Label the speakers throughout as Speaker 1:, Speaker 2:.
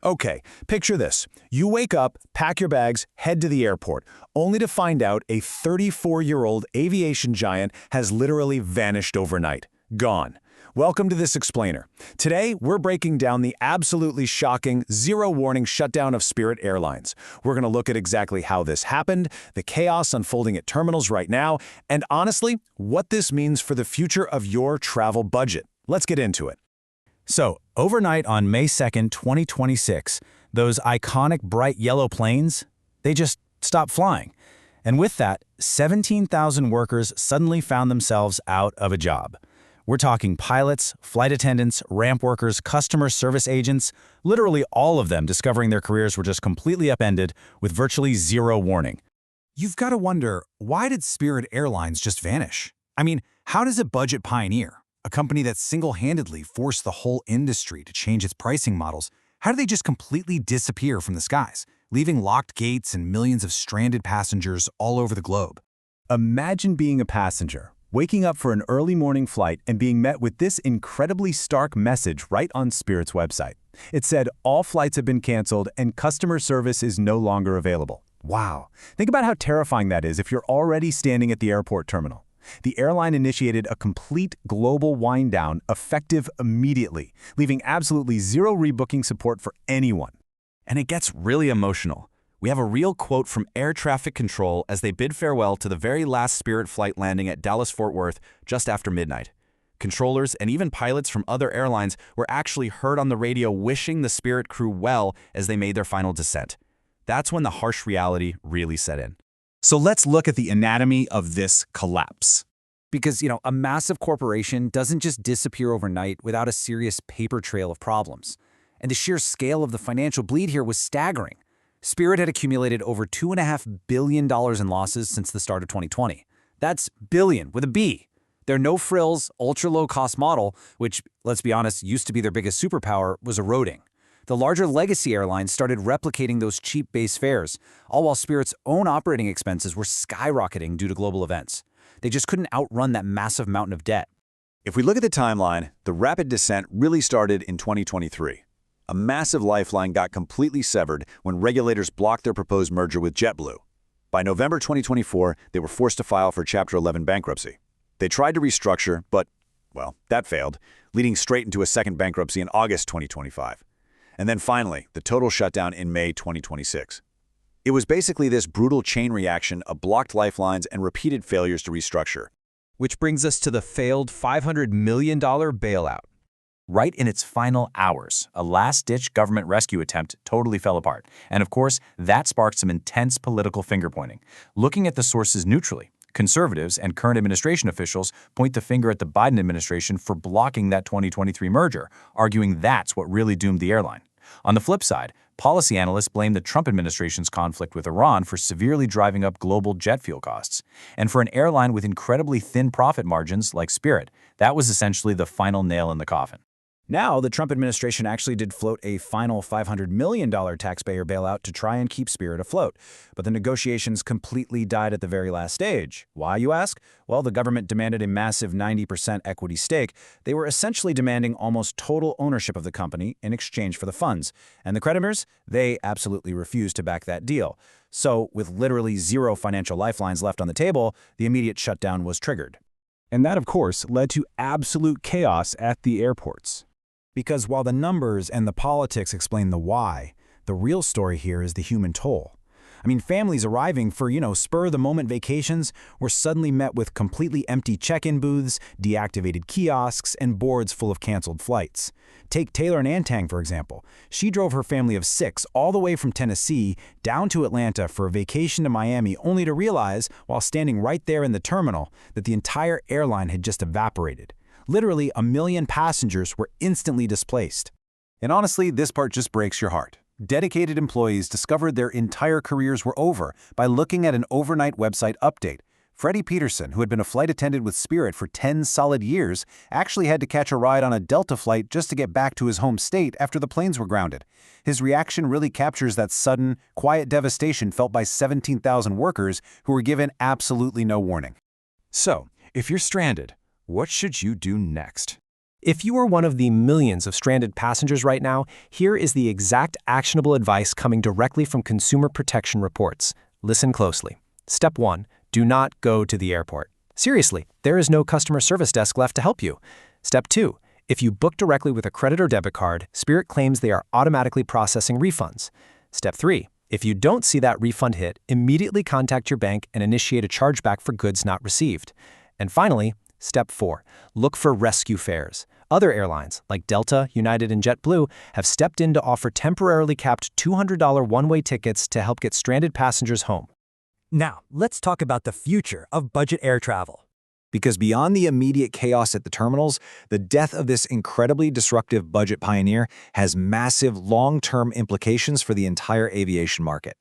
Speaker 1: Okay, picture this. You wake up, pack your bags, head to the airport, only to find out a 34-year-old aviation giant has literally vanished overnight. Gone. Welcome to This Explainer. Today, we're breaking down the absolutely shocking, zero-warning shutdown of Spirit Airlines. We're going to look at exactly how this happened, the chaos unfolding at terminals right now, and honestly, what this means for the future of your travel budget. Let's get into it. So, overnight on May 2nd, 2026, those iconic bright yellow planes, they just stopped flying. And with that, 17,000 workers suddenly found themselves out of a job. We're talking pilots, flight attendants, ramp workers, customer service agents, literally all of them discovering their careers were just completely upended with virtually zero warning.
Speaker 2: You've got to wonder, why did Spirit Airlines just vanish? I mean, how does a budget pioneer, a company that single-handedly forced the whole industry to change its pricing models, how do they just completely disappear from the skies, leaving locked gates and millions of stranded passengers all over the globe?
Speaker 1: Imagine being a passenger, waking up for an early morning flight and being met with this incredibly stark message right on Spirit's website. It said, all flights have been canceled and customer service is no longer available. Wow. Think about how terrifying that is if you're already standing at the airport terminal. The airline initiated a complete global wind-down effective immediately, leaving absolutely zero rebooking support for anyone.
Speaker 3: And it gets really emotional. We have a real quote from air traffic control as they bid farewell to the very last Spirit flight landing at Dallas-Fort Worth just after midnight. Controllers and even pilots from other airlines were actually heard on the radio wishing the Spirit crew well as they made their final descent. That's when the harsh reality really set in.
Speaker 2: So let's look at the anatomy of this collapse.
Speaker 4: Because, a massive corporation doesn't just disappear overnight without a serious paper trail of problems. And the sheer scale of the financial bleed here was staggering. Spirit had accumulated over $2.5 billion in losses since the start of 2020. That's billion with a B. Their no-frills, ultra-low-cost model, which, let's be honest, used to be their biggest superpower, was eroding. The larger legacy airlines started replicating those cheap base fares, all while Spirit's own operating expenses were skyrocketing due to global events. They just couldn't outrun that massive mountain of debt.
Speaker 5: If we look at the timeline, the rapid descent really started in 2023. A massive lifeline got completely severed when regulators blocked their proposed merger with JetBlue. By November 2024, they were forced to file for Chapter 11 bankruptcy. They tried to restructure, but, well, that failed, leading straight into a second bankruptcy in August 2025. And then finally, the total shutdown in May 2026. It was basically this brutal chain reaction of blocked lifelines and repeated failures to restructure.
Speaker 3: Which brings us to the failed $500 million bailout.
Speaker 1: Right in its final hours, a last-ditch government rescue attempt totally fell apart. And of course, that sparked some intense political finger-pointing. Looking at the sources neutrally, conservatives and current administration officials point the finger at the Biden administration for blocking that 2023 merger, arguing that's what really doomed the airline. On the flip side, policy analysts blame the Trump administration's conflict with Iran for severely driving up global jet fuel costs. And for an airline with incredibly thin profit margins like Spirit, that was essentially the final nail in the coffin.
Speaker 4: Now, the Trump administration actually did float a final $500 million taxpayer bailout to try and keep Spirit afloat. But the negotiations completely died at the very last stage. Why, you ask? Well, the government demanded a massive 90% equity stake. They were essentially demanding almost total ownership of the company in exchange for the funds. And the creditors? They absolutely refused to back that deal. So, with literally zero financial lifelines left on the table, the immediate shutdown was triggered.
Speaker 1: And that, of course, led to absolute chaos at the airports.
Speaker 2: Because while the numbers and the politics explain the why, the real story here is the human toll. I mean, families arriving for, spur-of-the-moment vacations were suddenly met with completely empty check-in booths, deactivated kiosks, and boards full of canceled flights. Take Taylor and Antang, for example. She drove her family of 6 all the way from Tennessee down to Atlanta for a vacation to Miami, only to realize, while standing right there in the terminal, that the entire airline had just evaporated. Literally, 1 million passengers were instantly displaced.
Speaker 1: And honestly, this part just breaks your heart. Dedicated employees discovered their entire careers were over by looking at an overnight website update. Freddie Peterson, who had been a flight attendant with Spirit for 10 solid years, actually had to catch a ride on a Delta flight just to get back to his home state after the planes were grounded. His reaction really captures that sudden, quiet devastation felt by 17,000 workers who were given absolutely no warning.
Speaker 3: So, if you're stranded, what should you do next?
Speaker 6: If you are one of the millions of stranded passengers right now, here is the exact actionable advice coming directly from Consumer Protection Reports. Listen closely. Step 1. Do not go to the airport. Seriously, there is no customer service desk left to help you. Step 2. If you book directly with a credit or debit card, Spirit claims they are automatically processing refunds. Step 3. If you don't see that refund hit, immediately contact your bank and initiate a chargeback for goods not received. And finally, Step 4. Look for rescue fares. Other airlines, like Delta, United, and JetBlue, have stepped in to offer temporarily capped $200 one-way tickets to help get stranded passengers home.
Speaker 7: Now, let's talk about the future of budget air travel.
Speaker 2: Because beyond the immediate chaos at the terminals, the death of this incredibly disruptive budget pioneer has massive long-term implications for the entire aviation market.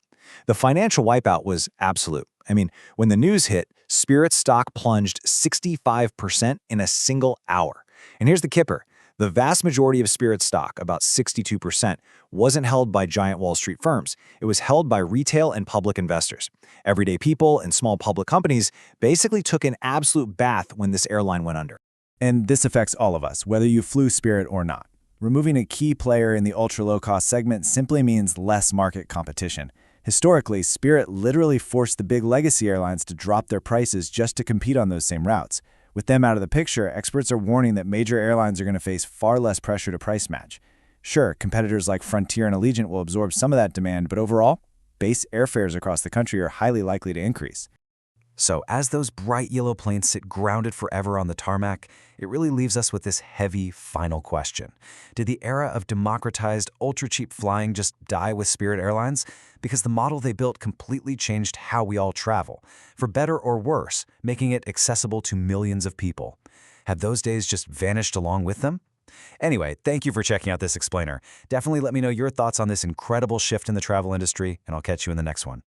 Speaker 2: The financial wipeout was absolute. I mean, when the news hit, Spirit's stock plunged 65% in a single hour. And here's the kipper. The vast majority of Spirit's stock, about 62%, wasn't held by giant Wall Street firms. It was held by retail and public investors. Everyday people and small public companies basically took an absolute bath when this airline went under.
Speaker 1: And this affects all of us, whether you flew Spirit or not. Removing a key player in the ultra-low-cost segment simply means less market competition. Historically, Spirit literally forced the big legacy airlines to drop their prices just to compete on those same routes. With them out of the picture, experts are warning that major airlines are going to face far less pressure to price match. Sure, competitors like Frontier and Allegiant will absorb some of that demand, but overall, base airfares across the country are highly likely to increase.
Speaker 3: So as those bright yellow planes sit grounded forever on the tarmac, it really leaves us with this heavy final question. Did the era of democratized, ultra-cheap flying just die with Spirit Airlines? Because the model they built completely changed how we all travel, for better or worse, making it accessible to millions of people. Have those days just vanished along with them? Anyway, thank you for checking out this explainer. Definitely let me know your thoughts on this incredible shift in the travel industry, and I'll catch you in the next one.